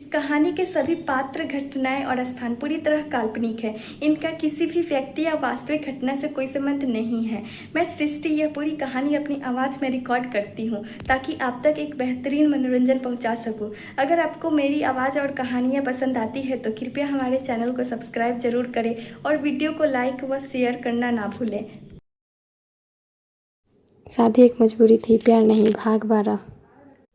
इस कहानी के सभी पात्र, घटनाएं और स्थान पूरी तरह काल्पनिक है। इनका किसी भी व्यक्ति या वास्तविक घटना से कोई संबंध नहीं है। मैं सृष्टि यह पूरी कहानी अपनी आवाज़ में रिकॉर्ड करती हूँ ताकि आप तक एक बेहतरीन मनोरंजन पहुँचा सकूँ। अगर आपको मेरी आवाज़ और कहानियाँ पसंद आती है तो कृपया हमारे चैनल को सब्सक्राइब जरूर करें और वीडियो को लाइक व शेयर करना ना भूलें। शादी एक मजबूरी थी, प्यार नहीं। भाग 12।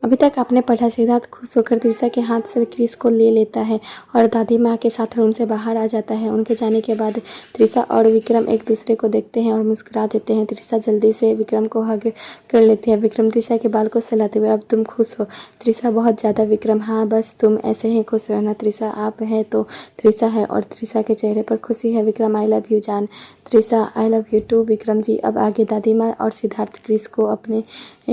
अभी तक आपने पढ़ा। सिद्धार्थ खुश होकर त्रिशा के हाथ से क्रिस को ले लेता है और दादी माँ के साथ रूम से बाहर आ जाता है। उनके जाने के बाद त्रिशा और विक्रम एक दूसरे को देखते हैं और मुस्कुरा देते हैं। त्रिशा जल्दी से विक्रम को हग कर लेती है। विक्रम त्रिशा के बाल को सहलाते हुए, अब तुम खुश हो? त्रिशा बहुत ज़्यादा। विक्रम, हाँ, बस तुम ऐसे ही खुश रहना। त्रिशा, आप हैं तो त्रिशा है। और त्रिशा के चेहरे पर खुशी है। विक्रम, आई लव यू जान। Trisha, I love you too Vikram ji. अब आगे दादी माँ और सिद्धार्थ क्रिस को अपने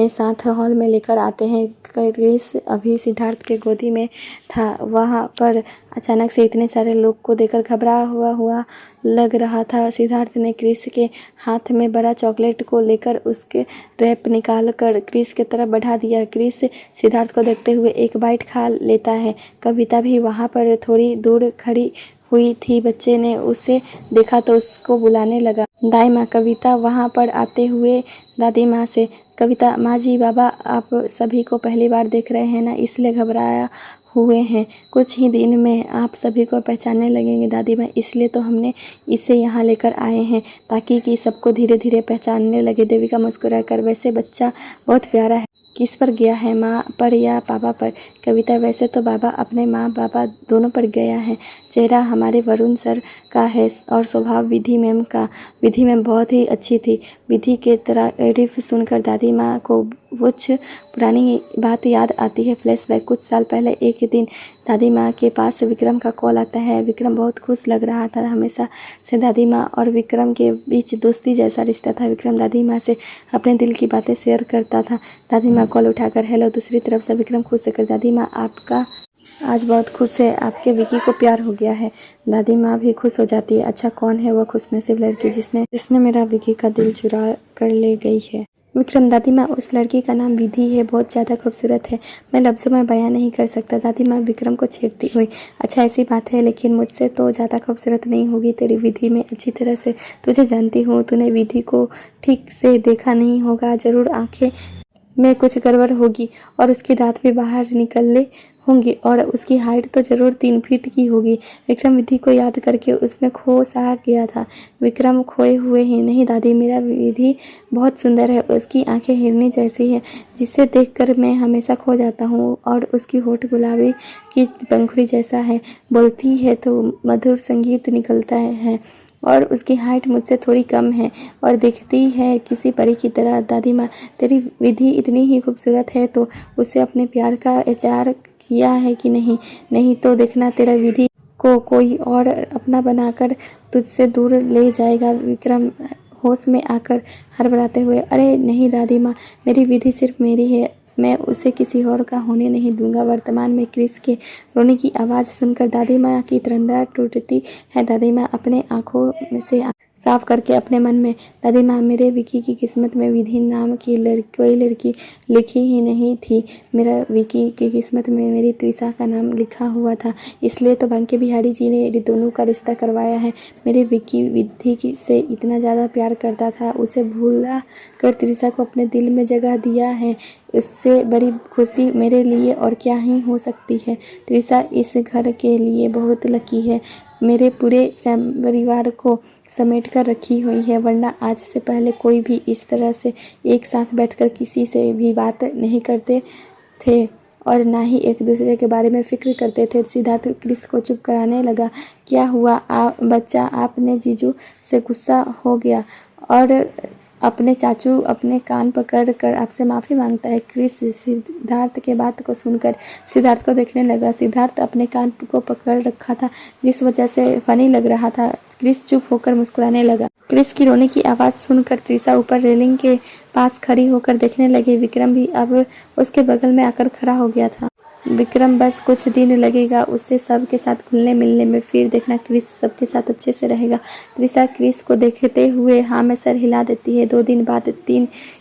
साथ हॉल में लेकर आते हैं। क्रिस अभी सिद्धार्थ के गोदी में था। वहाँ पर अचानक से इतने सारे लोग को देखकर घबरा हुआ लग रहा था। सिद्धार्थ ने क्रिस के हाथ में बड़ा चॉकलेट को लेकर उसके रैप निकाल कर क्रिस की तरफ बढ़ा दिया। क्रिस सिद्धार्थ को देखते हुए एक बाइट खा लेता है। कविता भी वहाँ पर थोड़ी दूर खड़ी हुई थी। बच्चे ने उसे देखा तो उसको बुलाने लगा। दाई माँ। कविता वहाँ पर आते हुए दादी माँ से, कविता, माँ जी, बाबा आप सभी को पहली बार देख रहे हैं ना, इसलिए घबराया हुए हैं। कुछ ही दिन में आप सभी को पहचानने लगेंगे दादी माँ, इसलिए तो हमने इसे यहाँ लेकर आए हैं ताकि कि सबको धीरे धीरे पहचानने लगे। देविका मुस्कुरा कर, वैसे बच्चा बहुत प्यारा है। किस पर गया है, माँ पर या पापा पर? कविता, वैसे तो बाबा अपने माँ बाबा दोनों पर गया है। चेहरा हमारे वरुण सर का है और स्वभाव विधि मैम का। विधि मैम बहुत ही अच्छी थी। विधि के तारीफ सुनकर दादी माँ को कुछ पुरानी बात याद आती है। फ्लैशबैक। कुछ साल पहले एक दिन दादी माँ के पास विक्रम का कॉल आता है। विक्रम बहुत खुश लग रहा था। हमेशा से दादी माँ और विक्रम के बीच दोस्ती जैसा रिश्ता था। विक्रम दादी माँ से अपने दिल की बातें शेयर करता था। दादी माँ कॉल उठाकर, हेलो। दूसरी तरफ से विक्रम खुश होकर, दादी माँ आपका आज बहुत खुश है, आपके विकी को प्यार हो गया है। दादी माँ भी खुश हो जाती है। अच्छा, कौन है वह खुशनसीब लड़की जिसने मेरा विकी का दिल चुरा कर ले गई है? विक्रम, दादी माँ उस लड़की का नाम विधि है, बहुत ज़्यादा खूबसूरत है, मैं लफ्ज़ों में बयां नहीं कर सकता। दादी माँ विक्रम को छेड़ती हुई, अच्छा ऐसी बात है, लेकिन मुझसे तो ज़्यादा खूबसूरत नहीं होगी तेरी विधि। मैं अच्छी तरह से तुझे जानती हूँ। तूने विधि को ठीक से देखा नहीं होगा। ज़रूर आंखें में कुछ गड़बड़ होगी और उसके दांत भी बाहर निकले होंगे और उसकी हाइट तो जरूर 3 फीट की होगी। विक्रम विधि को याद करके उसमें खो सा गया था। विक्रम खोए हुए ही, नहीं दादी, मेरा विधि बहुत सुंदर है। उसकी आंखें हिरनी जैसी है जिसे देखकर मैं हमेशा खो जाता हूँ और उसकी होठ गुलाबी की पंखुड़ी जैसा है। बोलती है तो मधुर संगीत निकलता है और उसकी हाइट मुझसे थोड़ी कम है और दिखती है किसी परी की तरह। दादी माँ, तेरी विधि इतनी ही खूबसूरत है तो उसे अपने प्यार का इजहार किया है कि नहीं? नहीं तो देखना, तेरा विधि को कोई और अपना बनाकर तुझसे दूर ले जाएगा। विक्रम होश में आकर हड़बड़ाते हुए, अरे नहीं दादी माँ, मेरी विधि सिर्फ मेरी है, मैं उसे किसी और का होने नहीं दूंगा। वर्तमान में क्रिस के रोने की आवाज़ सुनकर दादी माँ की तरंगा टूटती है। दादी माँ अपने आंखों में से साफ करके अपने मन में, दादी माँ, मेरे विकी की किस्मत में विधि नाम की कोई लड़की लिखी ही नहीं थी। मेरा विकी की किस्मत में मेरी त्रिशा का नाम लिखा हुआ था, इसलिए तो बांके बिहारी जी ने दोनों का रिश्ता करवाया है। मेरे विकी विधि से इतना ज़्यादा प्यार करता था, उसे भूला कर त्रिशा को अपने दिल में जगह दिया है। इससे बड़ी खुशी मेरे लिए और क्या ही हो सकती है। त्रिशा इस घर के लिए बहुत लकी है। मेरे पूरे परिवार को समेट कर रखी हुई है, वरना आज से पहले कोई भी इस तरह से एक साथ बैठकर किसी से भी बात नहीं करते थे और ना ही एक दूसरे के बारे में फिक्र करते थे। सिद्धार्थ क्रिस को चुप कराने लगा। क्या हुआ बच्चा, आपने जीजू से गुस्सा हो गया और अपने चाचू अपने कान पकड़ कर आपसे माफ़ी मांगता है? क्रिस सिद्धार्थ के बात को सुनकर सिद्धार्थ को देखने लगा। सिद्धार्थ अपने कान को पकड़ रखा था जिस वजह से फनी लग रहा था। क्रिस चुप होकर मुस्कुराने लगा। क्रिस की रोने की आवाज़ सुनकर त्रिशा ऊपर रेलिंग के पास खड़ी होकर देखने लगे। विक्रम भी अब उसके बगल में आकर खड़ा हो गया था। विक्रम बस कुछ दिन लगेगा उससे सबके साथ घुलने मिलने में, फिर देखना क्रिस सबके साथ अच्छे से रहेगा। त्रिशा क्रिस को देखते हुए हाँ में सर हिला देती है। 2 दिन बाद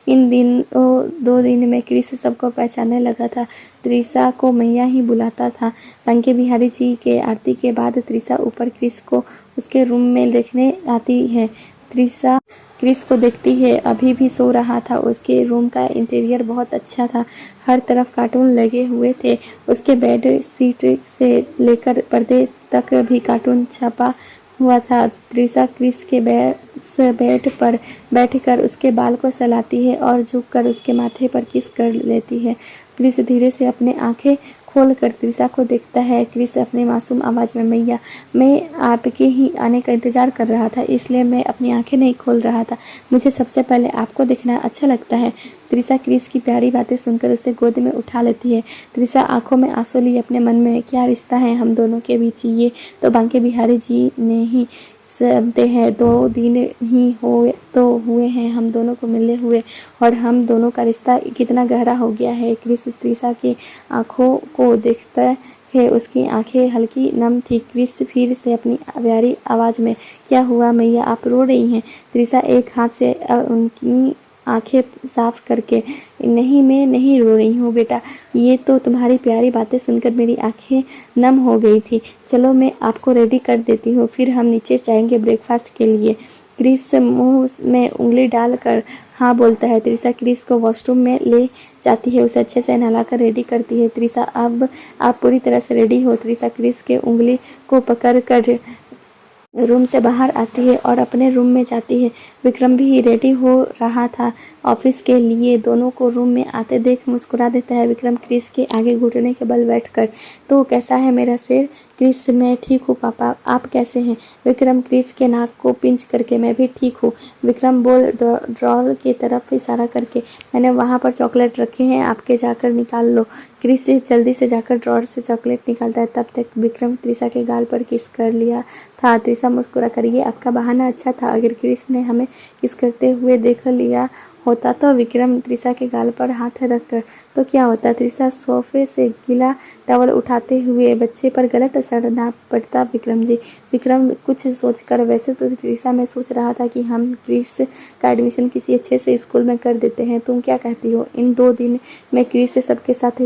2 दिन में क्रिस सबको पहचानने लगा था। त्रिशा को मैया ही बुलाता था। बांके बिहारी जी के आरती के बाद त्रिशा ऊपर क्रिस को उसके रूम में देखने आती है। त्रिशा क्रिस को देखती है, अभी भी सो रहा था। उसके रूम का इंटीरियर बहुत अच्छा था, हर तरफ कार्टून लगे हुए थे। उसके बेड शीट से लेकर पर्दे तक भी कार्टून छपा हुआ था। त्रिशा क्रिस के बेड पर बैठकर उसके बाल को सहलाती है और झुककर उसके माथे पर किस कर लेती है। क्रिस धीरे से अपने आंखें खोलकर त्रिशा को देखता है। क्रिस अपने मासूम आवाज़ में, मैया, मैं आपके ही आने का इंतज़ार कर रहा था, इसलिए मैं अपनी आंखें नहीं खोल रहा था। मुझे सबसे पहले आपको देखना अच्छा लगता है। त्रिशा क्रिस की प्यारी बातें सुनकर उसे गोद में उठा लेती है। त्रिशा आंखों में आंसू लिए अपने मन में, क्या रिश्ता है हम दोनों के बीच, ये तो बांके बिहारी जी ने ही सुनते हैं। 2 दिन ही हुए हैं हम दोनों को मिले हुए, और हम दोनों का रिश्ता कितना गहरा हो गया है। क्रिस त्रिशा की आंखों को देखता है, उसकी आंखें हल्की नम थी। क्रिस फिर से अपनी प्यारी आवाज़ में, क्या हुआ मैया, आप रो रही हैं? त्रिशा एक हाथ से उनकी आंखें साफ करके, नहीं मैं नहीं रो रही हूँ बेटा, ये तो तुम्हारी प्यारी बातें सुनकर मेरी आंखें नम हो गई थी। चलो मैं आपको रेडी कर देती हूँ, फिर हम नीचे जाएंगे ब्रेकफास्ट के लिए। क्रिस मुंह में उंगली डालकर हाँ बोलता है। त्रिशा क्रिस को वॉशरूम में ले जाती है, उसे अच्छे से नहलाकर रेडी करती है। त्रिशा, अब आप पूरी तरह से रेडी हो। त्रिशा क्रिस के उंगली को पकड़कर रूम से बाहर आती है और अपने रूम में जाती है। विक्रम भी रेडी हो रहा था ऑफिस के लिए। दोनों को रूम में आते देख मुस्कुरा देता है। विक्रम क्रिस के आगे घुटने के बल बैठकर, तो कैसा है मेरा शेर? क्रिस, मैं ठीक हूँ पापा, आप कैसे हैं? विक्रम क्रिस के नाक को पिंच करके, मैं भी ठीक हूँ। विक्रम बोल ड्रॉल की तरफ इशारा करके, मैंने वहाँ पर चॉकलेट रखे हैं, आपके जाकर निकाल लो। क्रिस जल्दी से जाकर ड्रॉर से चॉकलेट निकालता है। तब तक विक्रम त्रिशा के गाल पर किस कर लिया था। त्रिशा मुस्कुरा कर, ये आपका बहाना अच्छा था, अगर क्रिस ने हमें किस करते हुए देख लिया होता तो। विक्रम त्रिशा के गाल पर हाथ रखकर, तो क्या होता? त्रिशा सोफे से गीला टॉवल उठाते हुए, बच्चे पर गलत असर ना पड़ता विक्रम जी। विक्रम कुछ सोचकर, वैसे तो त्रिशा में सोच रहा था कि हम क्रिस का एडमिशन किसी अच्छे से स्कूल में कर देते हैं, तुम क्या कहती हो? इन 2 दिन में क्रिस से सबके साथ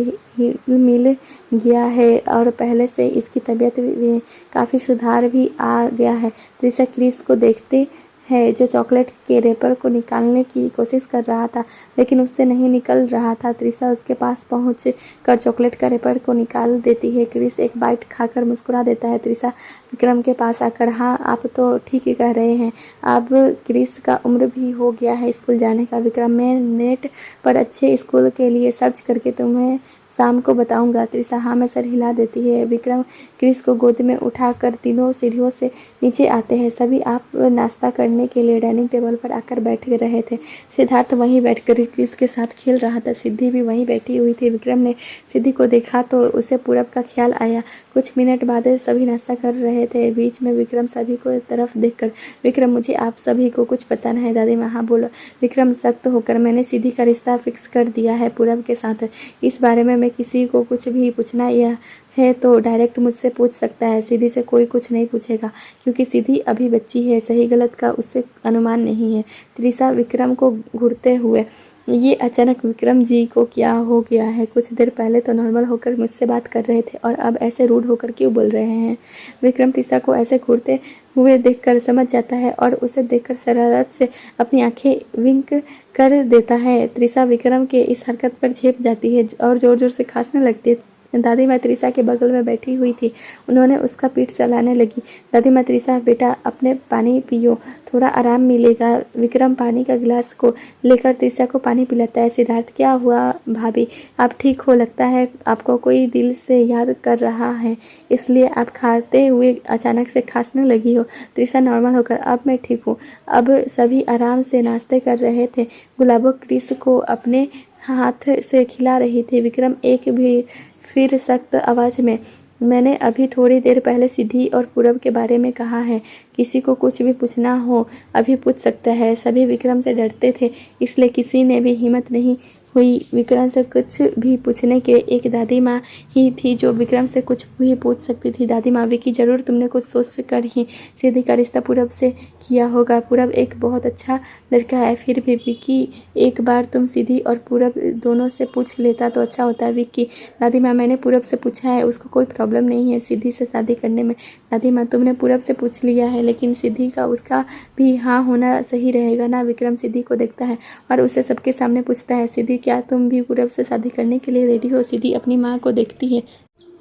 मिल गया है और पहले से इसकी तबीयत में काफ़ी सुधार भी आ गया है। त्रिशा क्रिस को देखते है जो चॉकलेट के रैपर को निकालने की कोशिश कर रहा था, लेकिन उससे नहीं निकल रहा था। त्रिशा उसके पास पहुंच कर चॉकलेट का रैपर को निकाल देती है। क्रिस एक बाइट खाकर मुस्कुरा देता है। त्रिशा विक्रम के पास आकर, हाँ आप तो ठीक ही कह रहे हैं, अब क्रिस का उम्र भी हो गया है स्कूल जाने का। विक्रम, मैं नेट पर अच्छे स्कूल के लिए सर्च करके तुम्हें शाम को बताऊंगा। त्रिशा हाँ में सर हिला देती है। विक्रम क्रिस को गोद में उठाकर तीनों सीढ़ियों से नीचे आते हैं। सभी आप नाश्ता करने के लिए डाइनिंग टेबल पर आकर बैठ रहे थे। सिद्धार्थ वहीं बैठकर क्रिस के साथ खेल रहा था। सिद्धि भी वहीं बैठी हुई थी। विक्रम ने सिद्धि को देखा तो उसे पूरब का ख्याल आया। कुछ मिनट बाद सभी नाश्ता कर रहे थे। बीच में विक्रम सभी को तरफ देखकर, विक्रम, मुझे आप सभी को कुछ बताना है। दादी माँ हाँ बोलो। विक्रम सख्त होकर, मैंने सिद्धि का रिश्ता फिक्स कर दिया है पूरब के साथ। इस बारे में किसी को कुछ भी पूछना यह है तो डायरेक्ट मुझसे पूछ सकता है। सिद्धि से कोई कुछ नहीं पूछेगा, क्योंकि सिद्धि अभी बच्ची है, सही गलत का उससे अनुमान नहीं है। त्रिशा विक्रम को घूरते हुए, ये अचानक विक्रम जी को क्या हो गया है? कुछ देर पहले तो नॉर्मल होकर मुझसे बात कर रहे थे और अब ऐसे रूड होकर क्यों बोल रहे हैं? विक्रम त्रिशा को ऐसे घूरते हुए देखकर समझ जाता है और उसे देखकर शरारत से अपनी आंखें विंक कर देता है। त्रिशा विक्रम के इस हरकत पर झेप जाती है और जोर जोर से खांसने लगती है। दादी माँ त्रिशा के बगल में बैठी हुई थी, उन्होंने उसका पीठ चलाने लगी। दादी माँ, त्रिशा बेटा अपने पानी पियो, थोड़ा आराम मिलेगा। विक्रम पानी का गिलास को लेकर त्रिशा को पानी पिलाता है। सिद्धार्थ, क्या हुआ भाभी, आप ठीक हो? लगता है आपको कोई दिल से याद कर रहा है, इसलिए आप खाते हुए अचानक से खांसने लगी हो। त्रिशा नॉर्मल होकर, अब मैं ठीक हूँ। अब सभी आराम से नाश्ते कर रहे थे। गुलाबो क्रिस को अपने हाथ से खिला रही थी। विक्रम एक भी फिर सख्त आवाज़ में, मैंने अभी थोड़ी देर पहले सिद्धि और पूरब के बारे में कहा है, किसी को कुछ भी पूछना हो अभी पूछ सकता है। सभी विक्रम से डरते थे, इसलिए किसी ने भी हिम्मत नहीं हुई। विक्रम से कुछ भी पूछने के एक दादी माँ ही थी जो विक्रम से कुछ भी पूछ सकती थी। दादी माँ, विकी, ज़रूर तुमने कुछ सोच कर ही सिद्धि का रिश्ता पूरब से किया होगा। पूरब एक बहुत अच्छा लड़का है। फिर भी विकी, एक बार तुम सिद्धि और पूरब दोनों से पूछ लेता तो अच्छा होता। विकी, दादी माँ, मैंने पूरब से पूछा है, उसको कोई प्रॉब्लम नहीं है सिद्धि से शादी करने में। दादी माँ, तुमने पूरब से पूछ लिया है, लेकिन सिद्धि का उसका भी हाँ होना सही रहेगा ना। विक्रम सिद्धि को देखता है और उसे सबके सामने पूछता है, सिद्धि, क्या तुम भी पूरब से शादी करने के लिए रेडी हो? सिद्धि अपनी माँ को देखती है,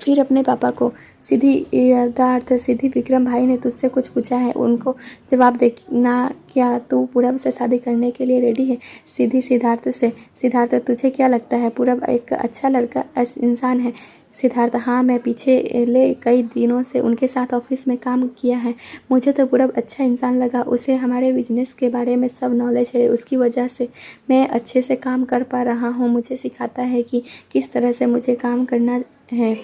फिर अपने पापा को। सिद्धि, यथार्थ सिद्धि, विक्रम भाई ने तुझसे कुछ पूछा है, उनको जवाब देना। क्या तू पूरब से शादी करने के लिए रेडी है? सिद्धि सिद्धार्थ से, सिद्धार्थ, तुझे क्या लगता है पूरब एक अच्छा लड़का इंसान है? सिद्धार्थ, हाँ, मैं पिछले कई दिनों से उनके साथ ऑफिस में काम किया है। मुझे तो पूरब अच्छा इंसान लगा। उसे हमारे बिजनेस के बारे में सब नॉलेज है। उसकी वजह से मैं अच्छे से काम कर पा रहा हूँ। मुझे सिखाता है कि किस तरह से मुझे काम करना है।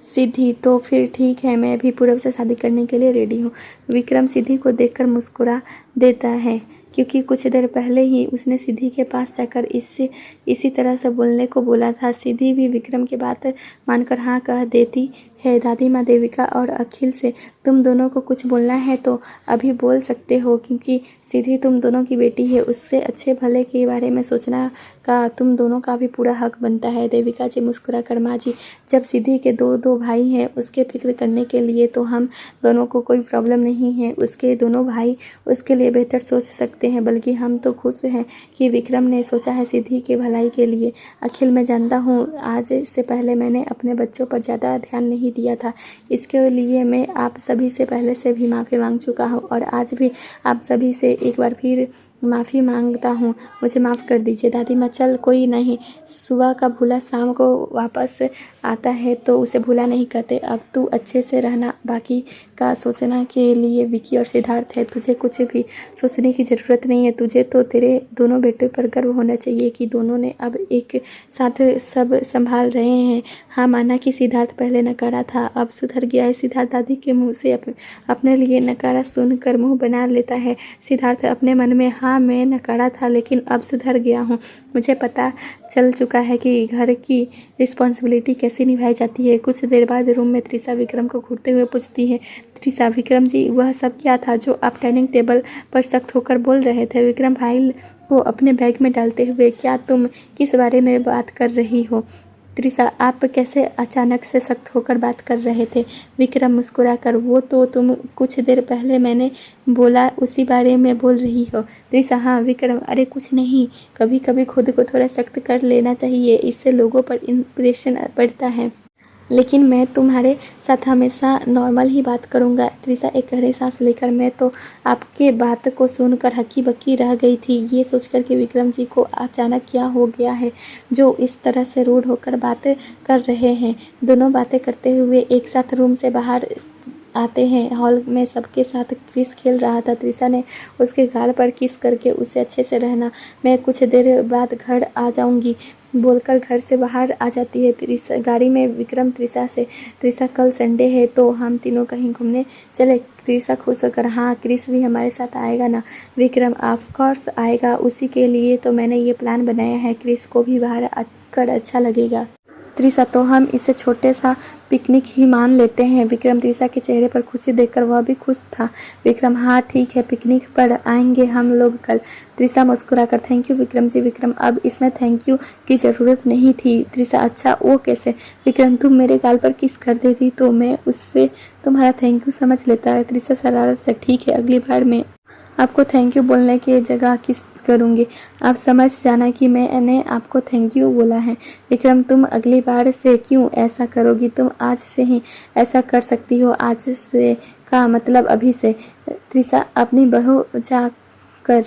सिद्धि, तो फिर ठीक है, मैं भी पूरब से शादी करने के लिए रेडी हूँ। विक्रम सिद्धि को देखकर मुस्कुरा देता है, क्योंकि कुछ देर पहले ही उसने सिद्धि के पास जाकर इसी तरह से बोलने को बोला था। सिद्धि भी विक्रम की बात मानकर हाँ कह देती है। दादी माँ देविका और अखिल से तुम दोनों को कुछ बोलना है तो अभी बोल सकते हो, क्योंकि सिद्धि तुम दोनों की बेटी है। उससे अच्छे भले के बारे में सोचना का तुम दोनों का भी पूरा हक बनता है। देविका जी मुस्कुरा कर, माँ जी, जब सिद्धि के दो भाई हैं उसके फिक्र करने के लिए तो हम दोनों को कोई प्रॉब्लम नहीं है। उसके दोनों भाई उसके लिए बेहतर सोच सकते हैं, बल्कि हम तो खुश हैं कि विक्रम ने सोचा है सिद्धि के भलाई के लिए। अखिल, मैं जानता हूँ आज से पहले मैंने अपने बच्चों पर ज़्यादा ध्यान नहीं दिया था। इसके लिए मैं आप सभी से पहले से भी माफ़ी मांग चुका हूँ और आज भी आप सभी से एक बार फिर माफ़ी मांगता हूँ। मुझे माफ़ कर दीजिए। दादी माँ, चल कोई नहीं, सुबह का भूला शाम को वापस आता है तो उसे भूला नहीं कहते। अब तू अच्छे से रहना, बाकी का सोचना के लिए विकी और सिद्धार्थ है। तुझे कुछ भी सोचने की ज़रूरत नहीं है। तुझे तो तेरे दोनों बेटों पर गर्व होना चाहिए कि दोनों ने अब एक साथ सब संभाल रहे हैं। हाँ, माना कि सिद्धार्थ पहले नकारा था, अब सुधर गया है। सिद्धार्थ दादी के मुँह से अपने लिए नकारा सुनकर मुँह बना लेता है। सिद्धार्थ अपने मन में, हाँ, मैं नकारा था लेकिन अब सुधर गया हूँ। मुझे पता चल चुका है कि घर की रिस्पॉन्सिबिलिटी कैसे निभाई जाती है। कुछ देर बाद रूम में त्रिशा विक्रम को घूरते हुए पूछती है, त्रिशा, विक्रम जी, वह सब क्या था जो आप डाइनिंग टेबल पर सख्त होकर बोल रहे थे? विक्रम फाइल को अपने बैग में डालते हुए, क्या तुम किस बारे में बात कर रही हो? त्रिशा, आप कैसे अचानक से सख्त होकर बात कर रहे थे? विक्रम मुस्कुराकर, वो तो तुम कुछ देर पहले मैंने बोला उसी बारे में बोल रही हो। त्रिशा, हाँ। विक्रम, अरे कुछ नहीं, कभी कभी खुद को थोड़ा सख्त कर लेना चाहिए, इससे लोगों पर इम्प्रेशन बढ़ता है। लेकिन मैं तुम्हारे साथ हमेशा नॉर्मल ही बात करूँगा। त्रिशा एक गहरी सांस लेकर, मैं तो आपके बात को सुनकर हक्की बक्की रह गई थी, ये सोचकर कि विक्रम जी को अचानक क्या हो गया है जो इस तरह से रूड होकर बातें कर रहे हैं। दोनों बातें करते हुए एक साथ रूम से बाहर आते हैं। हॉल में सबके साथ क्रिस खेल रहा था। त्रिशा ने उसके गाल पर किस करके उसे अच्छे से रहना, मैं कुछ देर बाद घर आ जाऊंगी बोलकर घर से बाहर आ जाती है। त्रिशा गाड़ी में विक्रम त्रिशा से, त्रिशा, कल संडे है तो हम तीनों कहीं घूमने चले? त्रिशा खुश होकर, हाँ, क्रिस भी हमारे साथ आएगा ना? विक्रम, ऑफ कोर्स आएगा, उसी के लिए तो मैंने ये प्लान बनाया है, क्रिस को भी बाहर आकर अच्छा लगेगा। त्रिशा, तो हम इसे छोटे सा पिकनिक ही मान लेते हैं। विक्रम, त्रिशा के चेहरे पर खुशी देखकर वह भी खुश था। विक्रम, हाँ ठीक है, पिकनिक पर आएंगे हम लोग कल। त्रिशा मुस्कुराकर, थैंक यू विक्रम जी। विक्रम, अब इसमें थैंक यू की ज़रूरत नहीं थी। त्रिशा, अच्छा वो कैसे? विक्रम, तुम मेरे गाल पर किस कर देती तो मैं उससे तुम्हारा थैंक यू समझ लेता है। त्रिशा शरारत से, ठीक है, अगली बार मैं आपको थैंक यू बोलने की जगह किस करूँगी, आप समझ जाना कि मैंने आपको थैंक यू बोला है। विक्रम, तुम अगली बार से क्यों ऐसा करोगी? तुम आज से ही ऐसा कर सकती हो, आज से का मतलब अभी से। त्रिशा, अपनी बहू जा कर,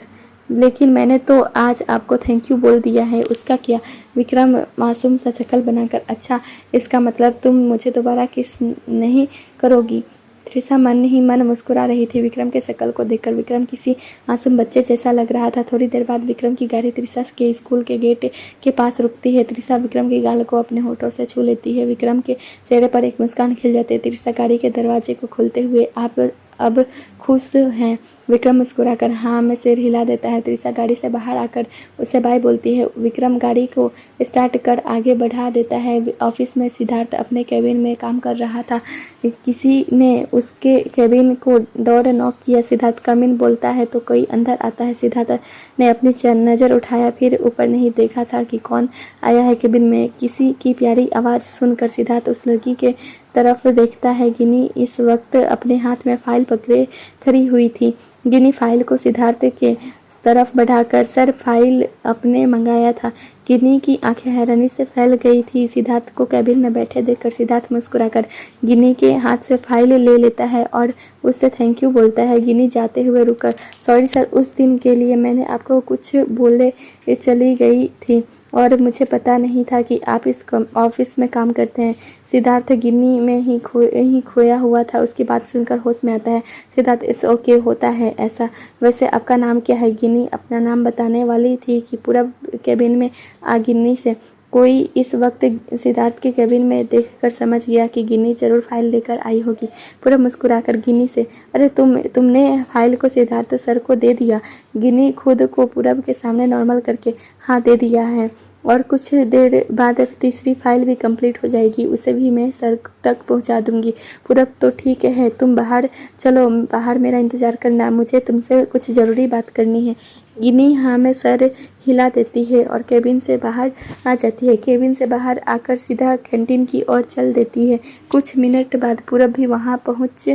लेकिन मैंने तो आज आपको थैंक यू बोल दिया है, उसका क्या? विक्रम मासूम सा शक्ल बनाकर, अच्छा, इसका मतलब तुम मुझे दोबारा किस नहीं करोगी? त्रिशा मन ही मन मुस्कुरा रही थी। विक्रम के शक्ल को देखकर विक्रम किसी मासूम बच्चे जैसा लग रहा था। थोड़ी देर बाद विक्रम की गाड़ी त्रिशा के स्कूल के गेट के पास रुकती है। त्रिशा विक्रम की गाल को अपने होठों से छू लेती है। विक्रम के चेहरे पर एक मुस्कान खिल जाती है। त्रिशा गाड़ी के दरवाजे को खोलते हुए, आप अब खुश हैं? विक्रम मुस्कुराकर हाँ में सिर हिला देता है। त्रिशा गाड़ी से बाहर आकर उसे बाय बोलती है। विक्रम गाड़ी को स्टार्ट कर आगे बढ़ा देता है। ऑफिस में सिद्धार्थ अपने केबिन में काम कर रहा था। किसी ने उसके केबिन को डोर नॉक किया। सिद्धार्थ कम इन बोलता है तो कोई अंदर आता है। सिद्धार्थ ने अपनी नज़र उठाया, फिर ऊपर नहीं देखा था कि कौन आया है। केबिन में किसी की प्यारी आवाज़ सुनकर सिद्धार्थ उस लड़की के तरफ देखता है। गिनी इस वक्त अपने हाथ में फाइल पकड़े खड़ी हुई थी। गिनी फाइल को सिद्धार्थ के तरफ बढ़ाकर, सर फाइल आपने मंगाया था। गिनी की आंखें हैरानी से फैल गई थी। सिद्धार्थ को कैबिन में बैठे देखकर सिद्धार्थ मुस्कुराकर गिनी के हाथ से फाइल ले लेता है और उससे थैंक यू बोलता है। गिनी जाते हुए रुककर, सॉरी सर, उस दिन के लिए मैंने आपको कुछ बोले चली गई थी और मुझे पता नहीं था कि आप इस ऑफिस में काम करते हैं। सिद्धार्थ गिन्नी में ही खोया हुआ था। उसकी बात सुनकर होश में आता है। सिद्धार्थ, इट्स ओके, होता है ऐसा। वैसे आपका नाम क्या है? गिन्नी अपना नाम बताने वाली थी कि पूरा केबिन में गिन्नी से कोई इस वक्त सिद्धार्थ के केबिन में देखकर समझ गया कि गिन्नी जरूर फाइल लेकर आई होगी। पूरा मुस्कुराकर गिन्नी से, अरे तुमने फाइल को सिद्धार्थ सर को दे दिया? गिन्नी खुद को पूरब के सामने नॉर्मल करके, हाँ दे दिया है, और कुछ देर बाद तीसरी फाइल भी कंप्लीट हो जाएगी, उसे भी मैं सर तक पहुंचा दूंगी। पूरब, तो ठीक है, तुम बाहर चलो, बाहर मेरा इंतज़ार करना, मुझे तुमसे कुछ ज़रूरी बात करनी है। गिनी हाँ में सर हिला देती है और केबिन से बाहर आ जाती है। केबिन से बाहर आकर सीधा कैंटीन की ओर चल देती है। कुछ मिनट बाद पूरब भी वहाँ पहुँच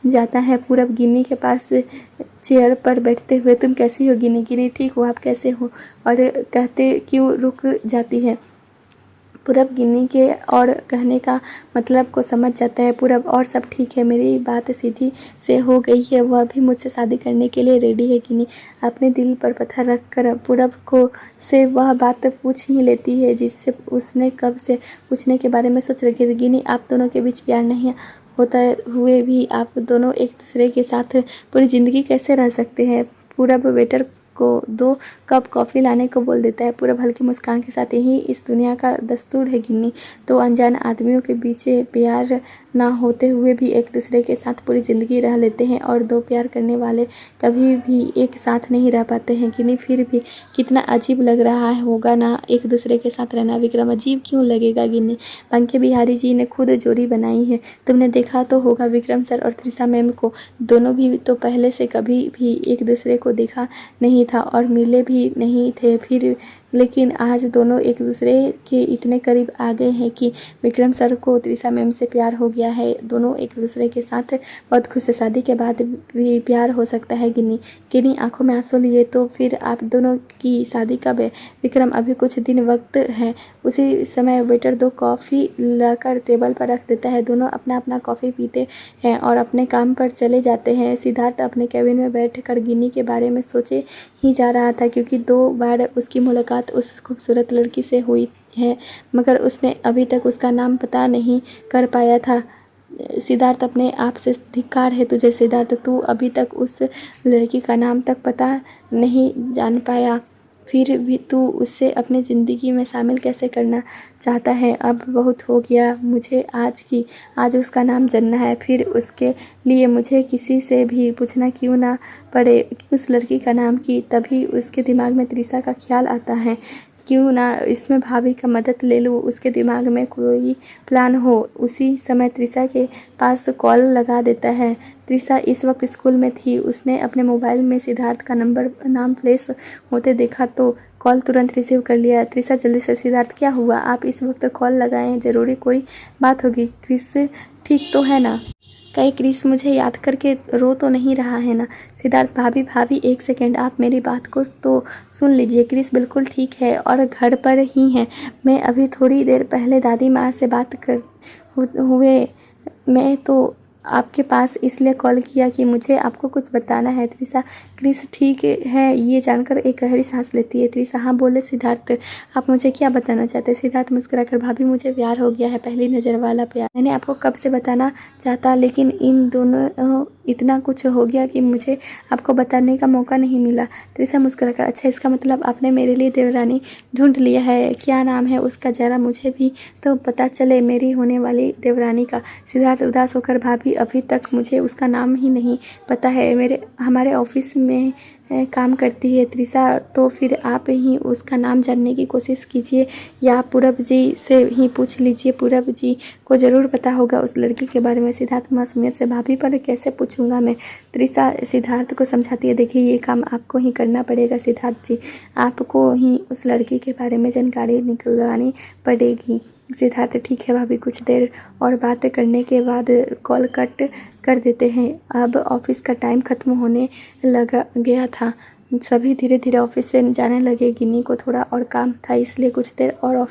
जाता है। पूरब गिनी के पास चेयर पर बैठते हुए, तुम कैसी हो गिनी? गिनी, ठीक हो, आप कैसे हो? और कहते क्यों रुक जाती है। पूरब गिन्नी के और कहने का मतलब को समझ जाता है। पूरब, और सब ठीक है, मेरी बात सीधी से हो गई है, वह भी मुझसे शादी करने के लिए रेडी है। गिन्नी अपने दिल पर पत्थर रख कर पूरब को से वह बात पूछ ही लेती है जिससे उसने कब से पूछने के बारे में सोच रखी थी। गिन्नी, आप दोनों के बीच प्यार नहीं होता हुए भी आप दोनों एक दूसरे के साथ पूरी ज़िंदगी कैसे रह सकते हैं? पूरब वेटर को 2 कप कॉफ़ी लाने को बोल देता है। पूरब हल्की मुस्कान के साथ, यही इस दुनिया का दस्तूर है गिन्नी। 2 अनजान आदमियों के बीच प्यार ना होते हुए भी एक दूसरे के साथ पूरी ज़िंदगी रह लेते हैं और 2 प्यार करने वाले कभी भी एक साथ नहीं रह पाते हैं। गिन्नी, फिर भी कितना अजीब लग रहा होगा ना एक दूसरे के साथ रहना। विक्रम, अजीब क्यों लगेगा गिन्नी? पंखे बिहारी जी ने खुद जोड़ी बनाई है, तुमने देखा तो होगा। विक्रम सर और त्रिशा मैम को दोनों भी तो पहले से कभी भी एक दूसरे को देखा नहीं था और मिले भी नहीं थे, फिर लेकिन आज दोनों एक दूसरे के इतने करीब आ गए हैं कि विक्रम सर को त्रिशा मैम से प्यार हो गया है। दोनों एक दूसरे के साथ बहुत खुश है। शादी के बाद भी प्यार हो सकता है गिन्नी आंखों में आंसू लिए, तो फिर आप दोनों की शादी कब है? विक्रम, अभी कुछ दिन वक्त है। उसी समय वेटर 2 कॉफ़ी लाकर टेबल पर रख देता है। दोनों अपना अपना कॉफ़ी पीते हैं और अपने काम पर चले जाते हैं। सिद्धार्थ अपने केबिन में बैठकर गिन्नी के बारे में सोचे ही जा रहा था क्योंकि 2 बार उसकी मुलाकात उस खूबसूरत लड़की से हुई है, मगर उसने अभी तक उसका नाम पता नहीं कर पाया था। सिद्धार्थ, अपने आप से धिक्कार है तुझे सिद्धार्थ, तू अभी तक उस लड़की का नाम तक पता नहीं जान पाया, फिर भी तू उससे अपनी ज़िंदगी में शामिल कैसे करना चाहता है? अब बहुत हो गया, मुझे आज उसका नाम जानना है, फिर उसके लिए मुझे किसी से भी पूछना क्यों ना पड़े उस लड़की का नाम की। तभी उसके दिमाग में त्रिशा का ख्याल आता है, क्यों ना इसमें भाभी का मदद ले लूँ, उसके दिमाग में कोई प्लान हो। उसी समय त्रिशा के पास कॉल लगा देता है। त्रिशा इस वक्त स्कूल में थी। उसने अपने मोबाइल में सिद्धार्थ का नाम फ्लैश होते देखा तो कॉल तुरंत रिसीव कर लिया। त्रिशा जल्दी से, सिद्धार्थ क्या हुआ? आप इस वक्त कॉल लगाएं, ज़रूरी कोई बात होगी। क्रिस ठीक तो है ना? कहीं क्रिस मुझे याद करके रो तो नहीं रहा है ना? सिद्धार्थ, भाभी 1 सेकेंड, आप मेरी बात को तो सुन लीजिए। क्रिस बिल्कुल ठीक है और घर पर ही है। मैं अभी थोड़ी देर पहले दादी माँ से बात कर हुए मैं तो आपके पास इसलिए कॉल किया कि मुझे आपको कुछ बताना है। त्रिशा, क्रिस ठीक है ये जानकर एक गहरी सांस लेती है। त्रिशा, हाँ बोले सिद्धार्थ, आप मुझे क्या बताना चाहते हैं? सिद्धार्थ मुस्कुराकर, भाभी मुझे प्यार हो गया है, पहली नज़र वाला प्यार। मैंने आपको कब से बताना चाहता, लेकिन इन दोनों इतना कुछ हो गया कि मुझे आपको बताने का मौका नहीं मिला। त्रिशा मुस्कुरा कर, अच्छा इसका मतलब आपने मेरे लिए देवरानी ढूंढ लिया है, क्या नाम है उसका, ज़रा मुझे भी तो पता चले मेरी होने वाली देवरानी का। सिद्धार्थ उदास होकर, भाभी अभी तक मुझे उसका नाम ही नहीं पता है, हमारे ऑफिस में काम करती है त्रिशा, तो फिर आप ही उसका नाम जानने की कोशिश कीजिए या पूरब जी से ही पूछ लीजिए, पूरब जी को ज़रूर पता होगा उस लड़की के बारे में। सिद्धार्थ मासूमियत से, भाभी पर कैसे पूछूंगा मैं। त्रिशा सिद्धार्थ को समझाती है, देखिए ये काम आपको ही करना पड़ेगा सिद्धार्थ जी, आपको ही उस लड़की के बारे में जानकारी निकलवानी पड़ेगी। सिद्धार्थ, ठीक है भाभी, कुछ देर और बात करने के बाद कॉल कट कर देते हैं। अब ऑफिस का टाइम ख़त्म होने लगा गया था, सभी धीरे धीरे ऑफिस से जाने लगे। गिन्नी को थोड़ा और काम था, इसलिए कुछ देर और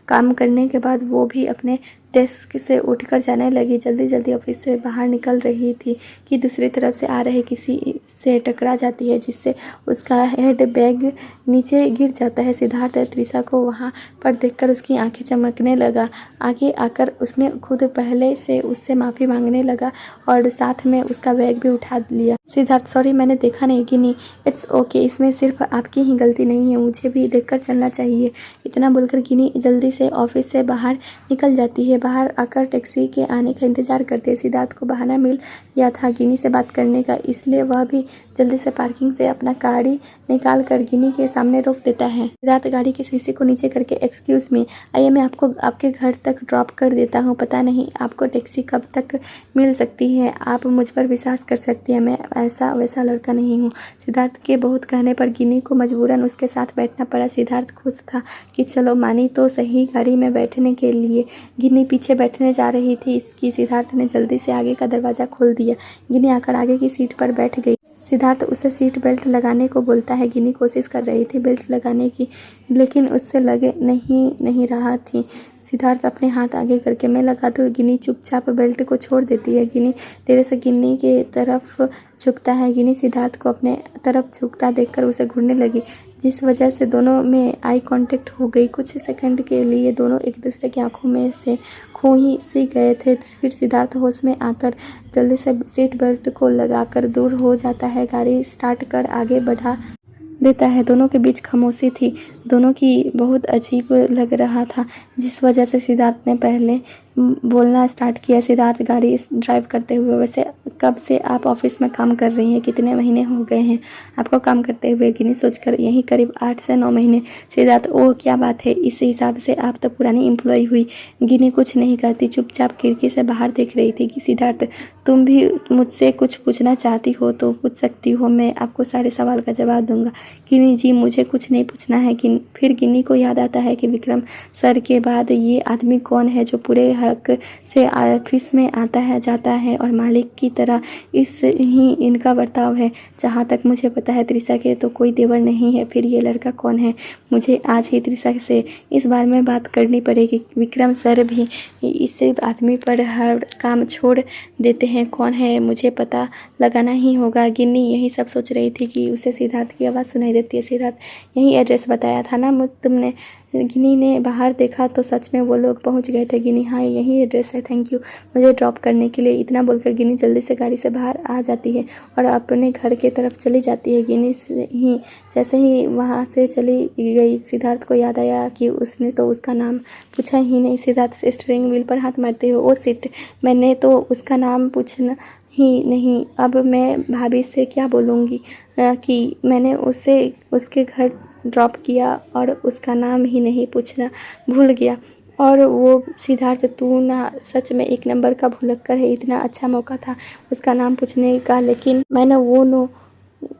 काम करने के बाद वो भी अपने डेस्क से उठकर जाने लगी। जल्दी जल्दी ऑफिस से बाहर निकल रही थी कि दूसरी तरफ से आ रहे किसी से टकरा जाती है, जिससे उसका हेड बैग नीचे गिर जाता है। सिद्धार्थ त्रिशा को वहाँ पर देखकर उसकी आंखें चमकने लगा। आगे आकर उसने खुद पहले से उससे माफ़ी मांगने लगा और साथ में उसका बैग भी उठा लिया। सिद्धार्थ, सॉरी मैंने देखा नहीं गिनी, इट्स ओके, इसमें सिर्फ आपकी ही गलती नहीं है, मुझे भी देखकर चलना चाहिए। इतना बोलकर गिनी जल्दी से ऑफिस से बाहर निकल जाती है। बाहर आकर टैक्सी के आने का इंतजार करते हैं। सिद्धार्थ को बहाना मिल गया था गिनी से बात करने का, इसलिए वह भी जल्दी से पार्किंग से अपना गाड़ी निकाल कर गिनी के सामने रोक देता है। सिद्धार्थ गाड़ी के शीशे को नीचे करके, एक्सक्यूज़ मी, आइए मैं आपको आपके घर तक ड्रॉप कर देता हूँ, पता नहीं आपको टैक्सी कब तक मिल सकती है, आप मुझ पर विश्वास कर सकती हैं, मैं ऐसा वैसा लड़का नहीं हूँ। सिद्धार्थ के बहुत कहने पर गिनी को मजबूरन उसके साथ बैठना पड़ा। सिद्धार्थ खुश था कि चलो मानी तो सही गाड़ी में बैठने के लिए। गिनी पीछे बैठने जा रही थी, इसकी सिद्धार्थ ने जल्दी से आगे का दरवाज़ा खोल दिया। गिनी आकर आगे की सीट पर बैठ गई। सिद्धार्थ उसे सीट बेल्ट लगाने को बोलता है। गिनी कोशिश कर रही थी बेल्ट लगाने की, लेकिन उससे लगे नहीं रहा थी। सिद्धार्थ अपने हाथ आगे करके, मैं लगा दूँ, गिनी चुपचाप बेल्ट को छोड़ देती है। गिनी धीरे से गिनी के तरफ झुकता है। गिनी सिद्धार्थ को अपने तरफ झुकता देखकर उसे घूरने लगी, जिस वजह से दोनों में आई कांटेक्ट हो गई। कुछ सेकंड के लिए दोनों एक दूसरे की आंखों में से खो ही सी गए थे। फिर सिद्धार्थ होश में आकर जल्दी से सीट बेल्ट को लगाकर दूर हो जाता है। गाड़ी स्टार्ट कर आगे बढ़ा देता है। दोनों के बीच खामोशी थी, दोनों की बहुत अजीब लग रहा था, जिस वजह से सिद्धार्थ ने पहले बोलना स्टार्ट किया। सिद्धार्थ गाड़ी ड्राइव करते हुए, वैसे कब से आप ऑफिस में काम कर रही हैं, कितने महीने हो गए हैं आपको काम करते हुए? गिनी सोचकर, यही करीब 8 से 9 महीने। सिद्धार्थ, ओह क्या बात है, इस हिसाब से आप तो पुरानी एम्प्लॉय हुई। गिनी कुछ नहीं करती, चुपचाप खिड़की से बाहर देख रही थी। सिद्धार्थ, तुम भी मुझसे कुछ पूछना चाहती हो तो पूछ सकती हो, मैं आपको सारे सवाल का जवाब दूंगा। गिनी जी, मुझे कुछ नहीं पूछना है। फिर गिनी को याद आता है कि विक्रम सर के बाद ये आदमी कौन है जो पूरे हक से ऑफिस में आता है जाता है और मालिक की तरह इस ही इनका बर्ताव है। जहाँ तक मुझे पता है त्रिशा के तो कोई देवर नहीं है, फिर ये लड़का कौन है? मुझे आज ही त्रिशा से इस बारे में बात करनी पड़ेगी। विक्रम सर भी इस आदमी पर हर काम छोड़ देते हैं, कौन है मुझे पता लगाना ही होगा। गिन्नी यही सब सोच रही थी कि उसे सिद्धार्थ की आवाज़ सुनाई देती है। सिद्धार्थ, यही एड्रेस बताया था ना तुमने? गिनी ने बाहर देखा तो सच में वो लोग पहुंच गए थे। गिनी, हाँ यही एड्रेस है, थैंक यू मुझे ड्रॉप करने के लिए। इतना बोलकर गिनी जल्दी से गाड़ी से बाहर आ जाती है और अपने घर के तरफ चली जाती है। गिनी जैसे ही वहाँ से चली गई, सिद्धार्थ को याद आया कि उसने तो उसका नाम पूछा ही नहीं। सिद्धार्थ से स्टीयरिंग व्हील पर हाथ मारते हुए, ओ शिट, मैंने तो उसका नाम पूछना ही नहीं, अब मैं भाभी से क्या बोलूँगी कि मैंने उसे उसके घर ड्रॉप किया और उसका नाम ही नहीं पूछना भूल गया। और वो सिद्धार्थ, तू ना सच में एक नंबर का भुलक्कड़ है, इतना अच्छा मौका था उसका नाम पूछने का, लेकिन मैंने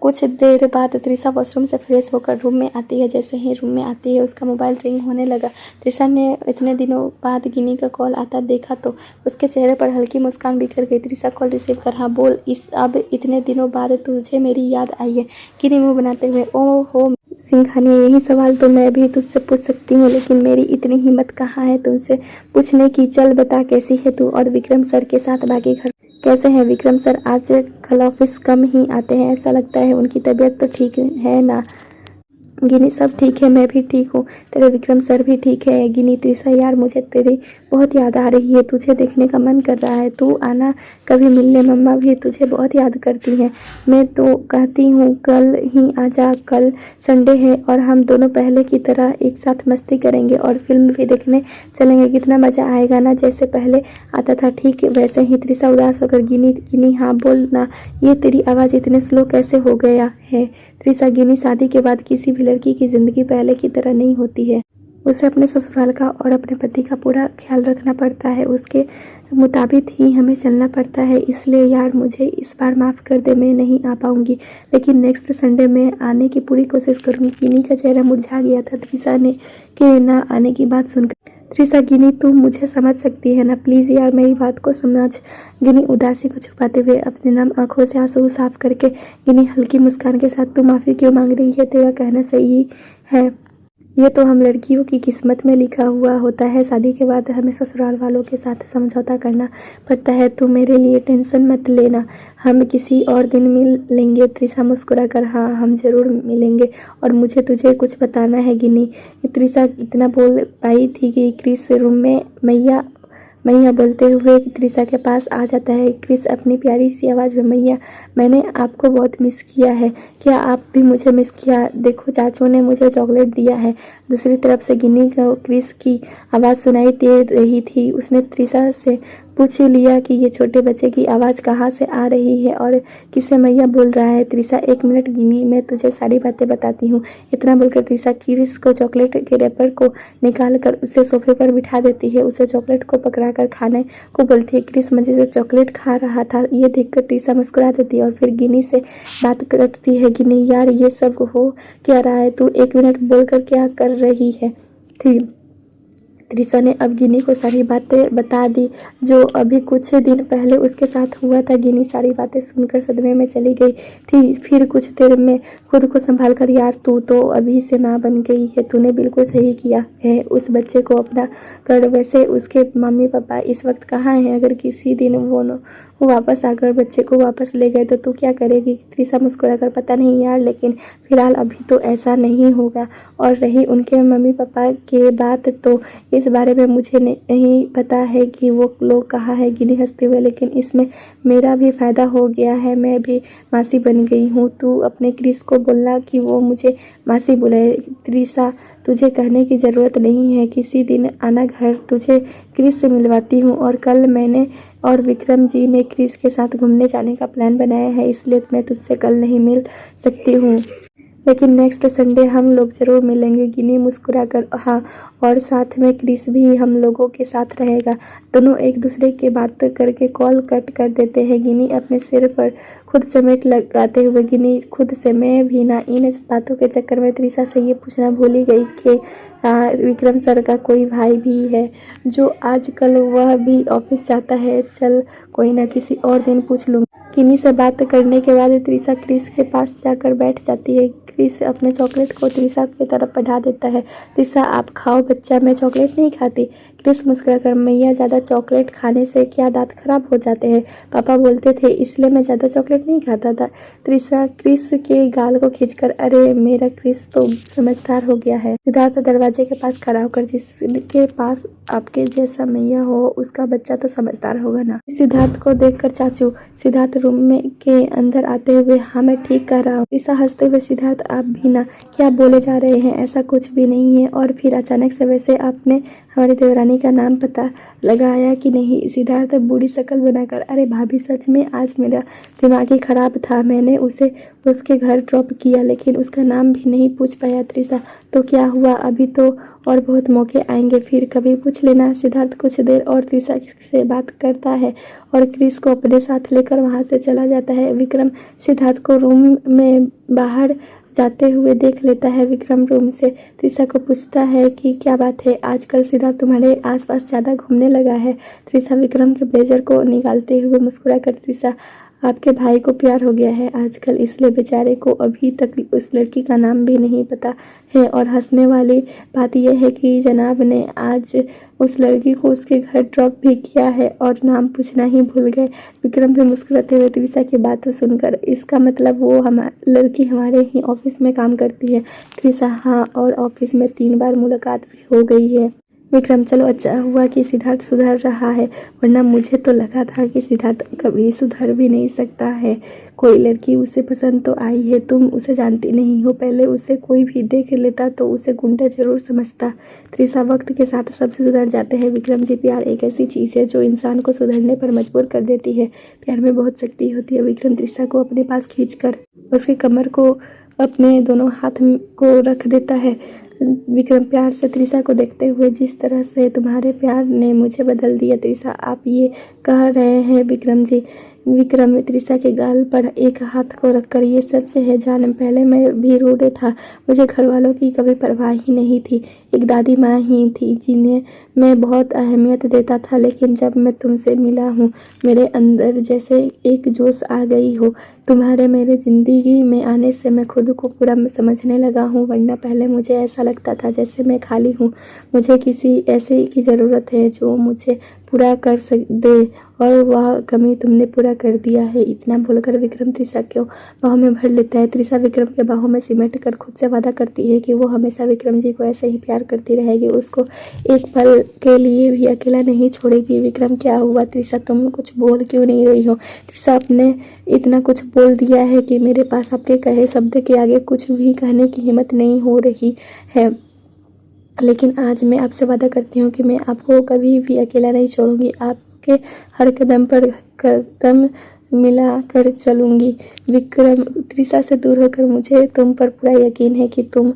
कुछ देर बाद त्रिशा वॉशरूम से फ्रेश होकर रूम में आती है। जैसे ही रूम में आती है उसका मोबाइल रिंग होने लगा। त्रिशा ने इतने दिनों बाद गिनी का कॉल आता देखा तो उसके चेहरे पर हल्की मुस्कान बिखर गई। त्रिशा कॉल रिसीव कर, हाँ बोल, अब इतने दिनों बाद तुझे मेरी याद आई है? गिनी मुँह बनाते हुए, ओह हो सिंघानिया, यही सवाल तो मैं भी तुझसे पूछ सकती हूँ, लेकिन मेरी इतनी हिम्मत कहाँ है तुमसे पूछने की। चल बता, कैसी है तू और विक्रम सर के साथ बाकी घर कैसे हैं? विक्रम सर आज कल ऑफिस कम ही आते हैं, ऐसा लगता है, उनकी तबीयत तो ठीक है ना? गिनी सब ठीक है, मैं भी ठीक हूँ, तेरे विक्रम सर भी ठीक है। गिनी त्रिशा यार मुझे तेरी बहुत याद आ रही है, तुझे देखने का मन कर रहा है, तू आना कभी मिलने, मम्मा भी तुझे बहुत याद करती हैं। मैं तो कहती हूँ कल ही आजा, कल संडे है और हम दोनों पहले की तरह एक साथ मस्ती करेंगे और फिल्म भी देखने चलेंगे। कितना मज़ा आएगा ना, जैसे पहले आता था ठीक वैसे ही। त्रिशा उदास होकर गिनी गिनी हाँ बोल ना, ये तेरी आवाज़ इतने स्लो कैसे हो गया है। त्रिशा गिनी शादी के बाद किसी भी लड़की की ज़िंदगी पहले की तरह नहीं होती है, उसे अपने ससुराल का और अपने पति का पूरा ख्याल रखना पड़ता है, उसके मुताबिक ही हमें चलना पड़ता है। इसलिए यार मुझे इस बार माफ़ कर दे, मैं नहीं आ पाऊँगी, लेकिन नेक्स्ट संडे में आने की पूरी कोशिश करूँगी। गिनी का चेहरा मुरझा गया था त्रिशा ने के ना आने की बात सुनकर। त्रिशा गिनी तू मुझे समझ सकती है ना, प्लीज़ यार मेरी बात को समझ। गिनी उदासी को छुपाते हुए अपने नम आंखों से आंसू साफ करके गिनी हल्की मुस्कान के साथ तू माफ़ी क्यों मांग रही है, तेरा कहना सही है, ये तो हम लड़कियों की किस्मत में लिखा हुआ होता है, शादी के बाद हमें ससुराल वालों के साथ समझौता करना पड़ता है, तू मेरे लिए टेंशन मत लेना, हम किसी और दिन मिल लेंगे। त्रिशा मुस्कुरा कर हाँ हम ज़रूर मिलेंगे और मुझे तुझे कुछ बताना है। गिनी त्रिशा इतना बोल पाई थी कि क्रिस रूम में मैया मैया बोलते हुए त्रिशा के पास आ जाता है। क्रिस अपनी प्यारी सी आवाज़ में मैया मैंने आपको बहुत मिस किया है, क्या आप भी मुझे मिस किया, देखो चाचू ने मुझे चॉकलेट दिया है। दूसरी तरफ से गिनी को क्रिस की आवाज़ सुनाई दे रही थी, उसने त्रिशा से पूछ लिया कि ये छोटे बच्चे की आवाज़ कहाँ से आ रही है और किसे मैया बोल रहा है। त्रिशा एक मिनट गिनी, मैं तुझे सारी बातें बताती हूँ। इतना बोलकर त्रिशा क्रिस को चॉकलेट के रैपर को निकाल कर उसे सोफे पर बिठा देती है, उसे चॉकलेट को पकड़ा कर खाने को बोलती है। क्रिस मजे से चॉकलेट खा रहा था, ये देखकर त्रिशा मुस्कुरा देती है और फिर गिनी से बात करती है। गिनी यार ये सब हो क्या रहा है, तू एक मिनट बोलकर क्या कर रही है थी। त्रिशा ने अब गिनी को सारी बातें बता दी जो अभी कुछ दिन पहले उसके साथ हुआ था। गिनी सारी बातें सुनकर सदमे में चली गई थी, फिर कुछ देर में खुद को संभाल कर यार तू तो अभी से माँ बन गई है, तूने बिल्कुल सही किया है उस बच्चे को अपना कर। वैसे उसके मम्मी पापा इस वक्त कहाँ हैं, अगर किसी दिन वो वापस आकर बच्चे को वापस ले गए तो तू क्या करेगी। त्रिशा मुस्कुरा कर पता नहीं यार, लेकिन फिलहाल अभी तो ऐसा नहीं होगा। और रही उनके मम्मी पापा की बात तो इस बारे में मुझे नहीं पता है कि वो लोग कहाँ है। गिनी हंसते हुए लेकिन इसमें मेरा भी फ़ायदा हो गया है, मैं भी मासी बन गई हूँ, तू अपने क्रिस को बोलना कि वो मुझे मासी बुलाए। त्रिशा तुझे कहने की ज़रूरत नहीं है, किसी दिन आना घर, तुझे क्रिस से मिलवाती हूँ। और कल मैंने और विक्रम जी ने क्रिस के साथ घूमने जाने का प्लान बनाया है, इसलिए मैं तुझसे कल नहीं मिल सकती हूँ, लेकिन नेक्स्ट संडे हम लोग ज़रूर मिलेंगे। गिनी मुस्कुराकर हाँ, और साथ में क्रिस भी हम लोगों के साथ रहेगा। दोनों एक दूसरे की बात करके कॉल कट कर देते हैं। गिनी अपने सिर पर खुद समेट लगाते हुए गिनी खुद से मैं भी ना इन बातों के चक्कर में त्रिशा से ये पूछना भूल ही गई कि विक्रम सर का कोई भाई भी है जो आजकल वह भी ऑफिस जाता है। चल कोई ना किसी और दिन पूछ लूँगी। गिनी से बात करने के बाद त्रिशा क्रिस के पास जाकर बैठ जाती है। क्रिस अपने चॉकलेट को त्रिशा की तरफ बढ़ा देता है। त्रिशा आप खाओ बच्चा, मैं चॉकलेट नहीं खाती। क्रिस मुस्कुराकर मैया ज़्यादा चॉकलेट खाने से क्या दांत खराब हो जाते हैं, पापा बोलते थे, इसलिए मैं ज़्यादा चॉकलेट नहीं खाता था। त्रिशा क्रिस के गाल को खींचकर अरे मेरा क्रिस तो समझदार हो गया है। सिद्धार्थ दरवाजे के पास खड़ा होकर जिसके पास आपके जैसा मैया हो उसका बच्चा तो समझदार होगा ना। सिद्धार्थ को देखकर चाचू सिद्धार्थ रूम में के अंदर आते हुए हाँ मैं ठीक कह रहा हूँ। त्रिशा हंसते हुए सिद्धार्थ आप भी ना क्या बोले जा रहे हैं, ऐसा कुछ भी नहीं है। और फिर अचानक से वैसे आपने हमारी देवरानी का नाम पता लगाया कि नहीं। सिद्धार्थ बूढ़ी शक्ल बनाकर अरे भाभी सच में आज मेरा दिमाग ही खराब था, मैंने उसे उसके घर ड्रॉप किया लेकिन उसका नाम भी नहीं पूछ पाया। त्रिशा तो क्या हुआ, अभी तो और बहुत मौके आएंगे, फिर कभी पूछ लेना। सिद्धार्थ कुछ देर और त्रिशा से बात करता है और क्रिस को अपने साथ लेकर वहाँ से चला जाता है। विक्रम सिद्धार्थ को रूम में बाहर जाते हुए देख लेता है। विक्रम रूम से त्रिशा को पूछता है कि क्या बात है, आजकल सिद्धार्थ तुम्हारे आसपास ज़्यादा घूमने लगा है। त्रिशा विक्रम के ब्लेजर को निकालते हुए मुस्कुरा कर त्रिशा आपके भाई को प्यार हो गया है आजकल, इसलिए बेचारे को अभी तक उस लड़की का नाम भी नहीं पता है। और हंसने वाली बात यह है कि जनाब ने आज उस लड़की को उसके घर ड्रॉप भी किया है और नाम पूछना ही भूल गए। विक्रम भी मुस्कुराते हुए त्रिशा की बात सुनकर इसका मतलब वो हमारी लड़की कि हमारे ही ऑफिस में काम करती है। त्रिशा: हाँ, और ऑफिस में 3 बार मुलाकात भी हो गई है। विक्रम: चलो अच्छा हुआ कि सिद्धार्थ सुधर रहा है, वरना मुझे तो लगा था कि सिद्धार्थ कभी सुधर भी नहीं सकता है। कोई लड़की उसे पसंद तो आई है, तुम उसे जानती नहीं हो, पहले उसे कोई भी देख लेता तो उसे गुंडा जरूर समझता। त्रिशा: वक्त के साथ सब सुधर जाते हैं विक्रम जी, प्यार एक ऐसी चीज़ है जो इंसान को सुधरने पर मजबूर कर देती है। प्यार में बहुत शक्ति होती है। विक्रम त्रिशा को अपने पास खींचकर उसके कमर को अपने दोनों हाथ को रख देता है। विक्रम प्यार से त्रिशा को देखते हुए: जिस तरह से तुम्हारे प्यार ने मुझे बदल दिया त्रिशा, आप ये कह रहे हैं विक्रम जी। विक्रम त्रिशा के गाल पर एक हाथ को रखकर: ये सच है जान, पहले मैं भी रूड था, मुझे घर वालों की कभी परवाह ही नहीं थी। एक दादी माँ ही थी जिन्हें मैं बहुत अहमियत देता था, लेकिन जब मैं तुमसे मिला हूँ मेरे अंदर जैसे एक जोश आ गई हो। तुम्हारे मेरे ज़िंदगी में आने से मैं खुद को पूरा समझने लगा हूँ, वरना पहले मुझे ऐसा लगता था जैसे मैं खाली हूँ। मुझे किसी ऐसे की ज़रूरत है जो मुझे पूरा कर दे, और वह कमी तुमने पूरा कर दिया है। इतना बोलकर विक्रम त्रिशा को बाहों में भर लेता है। त्रिशा विक्रम के बाहों में सिमट कर खुद से वादा करती है कि वो हमेशा विक्रम जी को ऐसे ही प्यार करती रहेगी, उसको एक पल के लिए भी अकेला नहीं छोड़ेगी। विक्रम: क्या हुआ त्रिशा, तुम कुछ बोल क्यों नहीं रही हो? त्रिशा: आपने इतना कुछ बोल दिया है कि मेरे पास आपके कहे शब्द के आगे कुछ भी कहने की हिम्मत नहीं हो रही है, लेकिन आज मैं आपसे वादा करती हूँ कि मैं आपको कभी भी अकेला नहीं छोड़ूंगी, आपके हर कदम पर कदम मिला कर चलूंगी। विक्रम त्रिशा से दूर होकर: मुझे तुम पर पूरा यकीन है कि तुम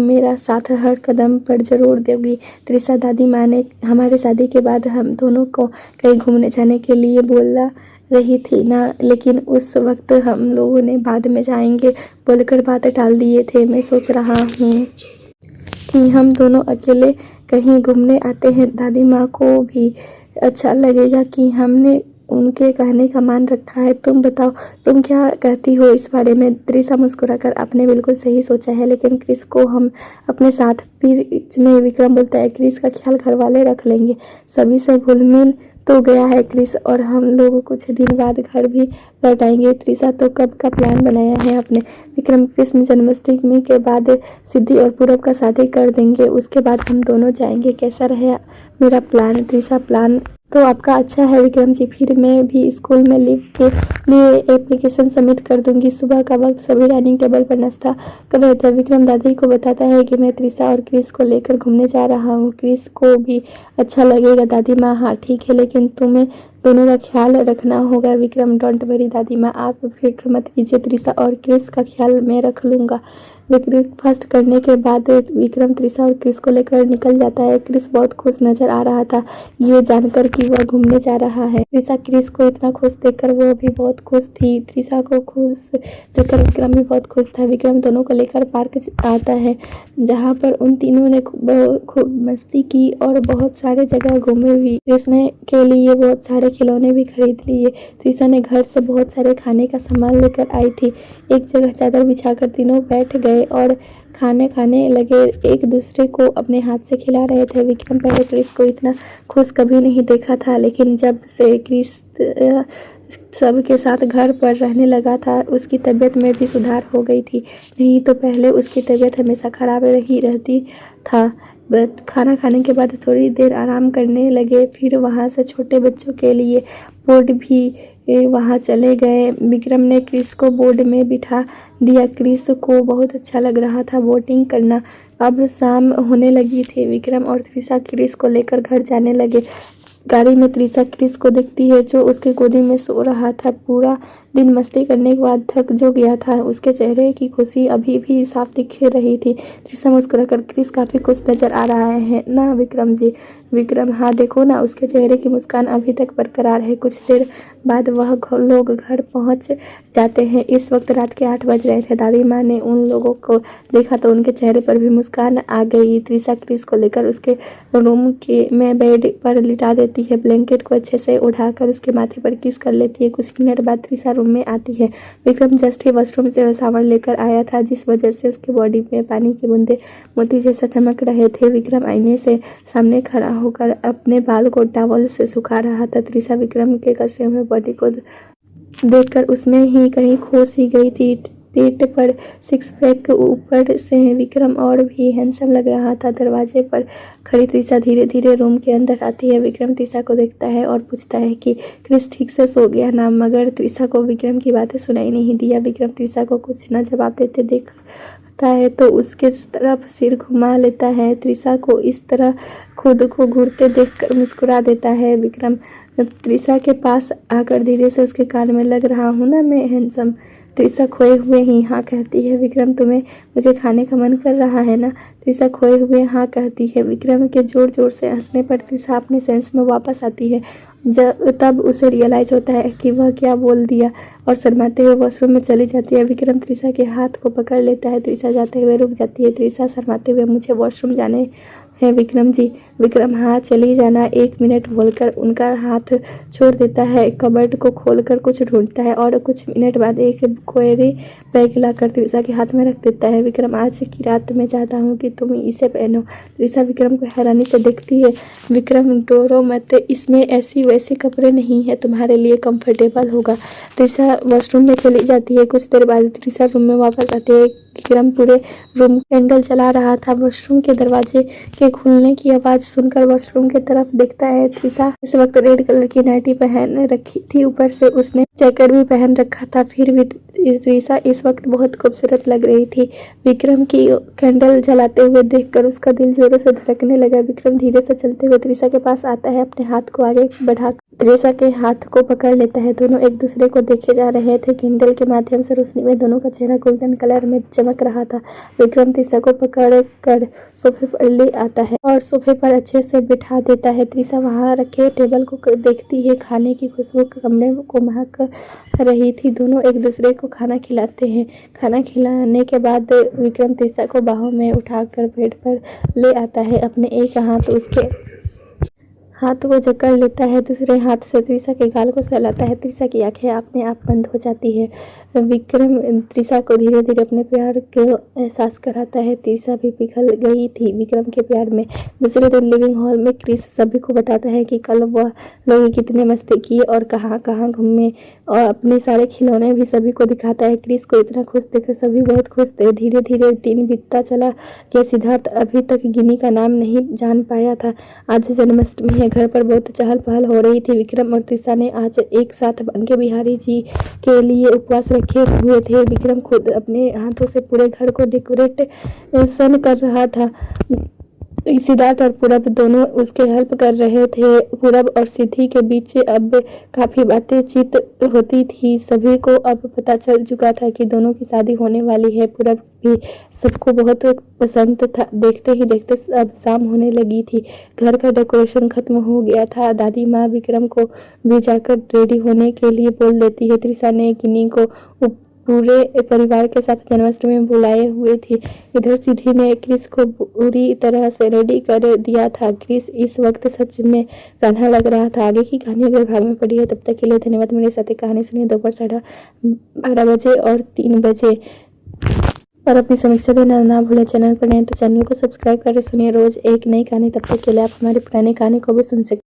मेरा साथ हर कदम पर जरूर दोगी। त्रिशा: दादी माँ ने हमारे शादी के बाद हम दोनों को कहीं घूमने जाने के लिए बोला रही थी ना, लेकिन उस वक्त हम लोगों ने बाद में जाएंगे बोलकर बात टाल दिए थे। मैं सोच रहा हूँ कि हम दोनों अकेले कहीं घूमने आते हैं, दादी माँ को भी अच्छा लगेगा कि हमने उनके कहने का मान रखा है। तुम बताओ, तुम क्या कहती हो इस बारे में? त्रिशा मुस्कुराकर: आपने बिल्कुल सही सोचा है, लेकिन क्रिस को हम अपने साथ। बीच में विक्रम बोलता है: क्रिस का ख्याल घर वाले रख लेंगे, सभी से घुल मिल तो गया है क्रिस, और हम लोग कुछ दिन बाद घर भी लौट आएंगे। त्रिशा: तो कब का प्लान बनाया है आपने? विक्रम: कृष्ण जन्माष्टमी के बाद सिद्धि और पूरब का शादी कर देंगे, उसके बाद हम दोनों जाएंगे। कैसा रहे मेरा प्लान? त्रिशा: प्लान तो आपका अच्छा है विक्रम जी, फिर मैं भी स्कूल में लीव के लिए एप्लीकेशन सबमिट कर दूंगी। सुबह का वक्त सभी डाइनिंग टेबल पर नाश्ता कर रहे थे। विक्रम दादी को बताता है कि मैं त्रिशा और क्रिस को लेकर घूमने जा रहा हूँ, क्रिस को भी अच्छा लगेगा। दादी माँ: हाँ ठीक है, लेकिन तुम्हें दोनों का ख्याल रखना होगा। विक्रम: डोंट वरी दादी माँ, आप फिक्र मत कीजिए, त्रिशा और क्रिस का ख्याल मैं रख लूँगा। ब्रेकफास्ट करने के बाद विक्रम त्रिशा और क्रिस को लेकर निकल जाता है। क्रिस बहुत खुश नजर आ रहा था ये जानकर कि वह घूमने जा रहा है। त्रिशा क्रिस को इतना खुश देखकर वो भी बहुत खुश थी। त्रिशा को खुश देखकर विक्रम भी बहुत खुश था। विक्रम दोनों को लेकर पार्क आता है, जहाँ पर उन तीनों ने खूब मस्ती की और बहुत सारे जगह घूमे भी। क्रिस ने के लिए बहुत सारे खिलौने भी खरीद लिए। त्रिशा ने घर से बहुत सारे खाने का सामान लेकर आई थी। एक जगह चादर बिछाकर तीनों बैठ गए और खाने खाने लगे, एक दूसरे को अपने हाथ से खिला रहे थे। विक्रम पहले क्रिस को इतना खुश कभी नहीं देखा था, लेकिन जब से क्रिस सबके साथ घर पर रहने लगा था उसकी तबीयत में भी सुधार हो गई थी। नहीं तो पहले उसकी तबीयत हमेशा खराब ही रहती था। खाना खाने के बाद थोड़ी देर आराम करने लगे, फिर वहाँ से छोटे बच्चों के लिए बोर्ड भी वहाँ चले गए। विक्रम ने क्रिस को बोर्ड में बिठा दिया। क्रिस को बहुत अच्छा लग रहा था बोटिंग करना। अब शाम होने लगी थी। विक्रम और त्रिशा क्रिस को लेकर घर जाने लगे। गाड़ी में त्रिशा क्रिस को देखती है जो उसके गोदी में सो रहा था। पूरा दिन मस्ती करने के बाद थक जो गया था, उसके चेहरे की खुशी अभी भी साफ दिख रही थी। त्रिशा मुस्कुराकर: क्रिस काफी खुश नजर आ रहा है ना विक्रम जी? विक्रम: हाँ देखो ना, उसके चेहरे की मुस्कान अभी तक बरकरार है। कुछ देर बाद वह लोग घर पहुंच जाते हैं। इस वक्त रात के 8 बज रहे थे। दादी माँ ने उन लोगों को देखा तो उनके चेहरे पर भी मुस्कान आ गई। त्रिशा क्रिस को लेकर उसके रूम में बेड पर लिटा देती है, ब्लैंकेट को अच्छे से उठाकर उसके माथे पर किस कर लेती है। कुछ मिनट बाद त्रिशा रूम में आती है। विक्रम जस्ट ही वॉशरूम से सावन लेकर आया था, जिस वजह से उसके बॉडी में पानी की बूंदे मोती जैसा चमक रहे थे। विक्रम आईने से सामने खड़ा होकर अपने बाल को टॉवल से सुखा रहा था। त्रिशा विक्रम के कसे हुए बॉडी को देखकर उसमें ही कहीं खो सी गई थी। पेट पर सिक्स पैक ऊपर से विक्रम और भी हैंडसम लग रहा था। दरवाजे पर खड़ी त्रिशा धीरे धीरे रूम के अंदर आती है। विक्रम त्रिशा को देखता है और पूछता है कि क्रिस ठीक से सो गया ना, मगर त्रिशा को विक्रम की बातें सुनाई नहीं दिया। विक्रम त्रिशा को कुछ न जवाब देते देखता है तो उसके तरफ सिर घुमा लेता है। त्रिशा को इस तरह खुद को घूरते देखकर मुस्कुरा देता है। विक्रम त्रिशा के पास आकर धीरे से उसके कान में लग रहा हूँ ना मैं हैंडसम। त्रिशा खोए हुए ही हाँ कहती है। विक्रम तुम्हें मुझे खाने का मन कर रहा है ना। त्रिशा खोए हुए हाँ कहती है। विक्रम के जोर जोर से हंसने पर त्रिशा अपने सेंस में वापस आती है। तब उसे रियलाइज होता है कि वह क्या बोल दिया और शर्माते हुए वॉशरूम में चली जाती है। विक्रम त्रिशा के हाथ को पकड़ लेता है। त्रिशा जाते हुए रुक जाती है। त्रिशा शर्माते हुए मुझे वॉशरूम जाने है विक्रम जी। विक्रम हाँ चली जाना, 1 मिनट बोलकर उनका हाथ छोड़ देता है। कबर्ड को खोलकर कुछ ढूंढता है और कुछ मिनट बाद एक क्वेरी बैग लाकर त्रिशा के हाथ में रख देता है। विक्रम आज की रात मैं चाहता हूँ कि तुम इसे पहनो। त्रिशा विक्रम को हैरानी से देखती है। विक्रम डरो मत, इसमें ऐसी वैसे कपड़े नहीं है, तुम्हारे लिए कंफर्टेबल होगा। त्रिशा वॉशरूम में चली जाती है। कुछ देर बाद त्रिशा रूम में वापस आती है। विक्रम पूरे रूम कैंडल जला रहा था। वॉशरूम के दरवाजे के खुलने की आवाज सुनकर वॉशरूम की तरफ देखता है। त्रिशा इस वक्त रेड कलर की नाइटी पहन रखी थी, ऊपर से उसने जैकेट भी पहन रखा था। फिर भी त्रिशा इस वक्त बहुत खूबसूरत लग रही थी। विक्रम की कैंडल जलाते हुए देखकर उसका दिल जोरों से धड़कने लगा। विक्रम धीरे से चलते हुए त्रिशा के पास आता है। अपने हाथ को आगे बढ़ा त्रिशा के हाथ को पकड़ लेता है। दोनों एक दूसरे को देखे जा रहे थे। कैंडल के माध्यम से रोशनी में दोनों का चेहरा गोल्डन कलर में चमक रहा था। विक्रम त्रिशा को पकड़ कर सोफे पर ले आता है और सोफे पर अच्छे से बिठा देता है। त्रिशा वहां रखे टेबल को देखती है। खाने की खुशबू कमरे को महक रही थी। दोनों एक दूसरे को खाना खिलाते हैं। खाना खिलाने के बाद विक्रम त्रिशा को बाहों में उठाकर बेड पर ले आता है। अपने एक हाथ उसके हाथ को जकड़ लेता है, दूसरे हाथ से त्रिशा के गाल को सहलाता है। त्रिशा की आंखें अपने आप बंद हो जाती है। विक्रम त्रिशा को धीरे धीरे अपने प्यार के एहसास कराता है। त्रिशा भी पिघल गई थी विक्रम के प्यार में। दूसरे दिन लिविंग हॉल में क्रिस सभी को बताता है कि कल वह लोग कितने मस्ती किए और कहाँ कहाँ घूमे, और अपने सारे खिलौने भी सभी को दिखाता है। क्रिस को इतना खुश देखकर सभी बहुत खुश थे। धीरे धीरे दिन बीतता चला कि सिद्धार्थ अभी तक गिनी का नाम नहीं जान पाया था। आज जन्माष्टमी है। घर पर बहुत चहल पहल हो रही थी। विक्रम और त्रिशा ने आज एक साथ बांके बिहारी जी के लिए उपवास रखे हुए थे। विक्रम खुद अपने हाथों से पूरे घर को डेकोरेशन कर रहा था। सिद्धार्थ और पूरब दोनों उसके हेल्प कर रहे थे। पूरब और सिद्धि के बीच अब काफी बातचीत होती थी। सभी को अब पता चल चुका था कि दोनों की शादी होने वाली है। पूरब भी सबको बहुत पसंद था। देखते ही देखते अब शाम होने लगी थी। घर का डेकोरेशन खत्म हो गया था। दादी माँ विक्रम को भी जाकर रेडी होने के लिए बोल देती है। त्रिशा ने गिनी को पूरे परिवार के साथ जन्माष्टमी में बुलाए हुए थी। इधर सिद्धि ने क्रिस को पूरी तरह से रेडी कर दिया था। क्रिस इस वक्त सच में कान्हा लग रहा था। आगे की कहानी अगर भाग में पड़ी है तब तक के लिए धन्यवाद। मेरे साथ कहानी सुनिए दोपहर 12:30 बजे और 3 बजे, और अपनी समीक्षा देना ना भूलें। चैनल पर नए तो चैनल को सब्सक्राइब कर सुनिए रोज एक नई कहानी। तब तक के लिए आप हमारी पुरानी कहानी को भी सुन सकते हैं।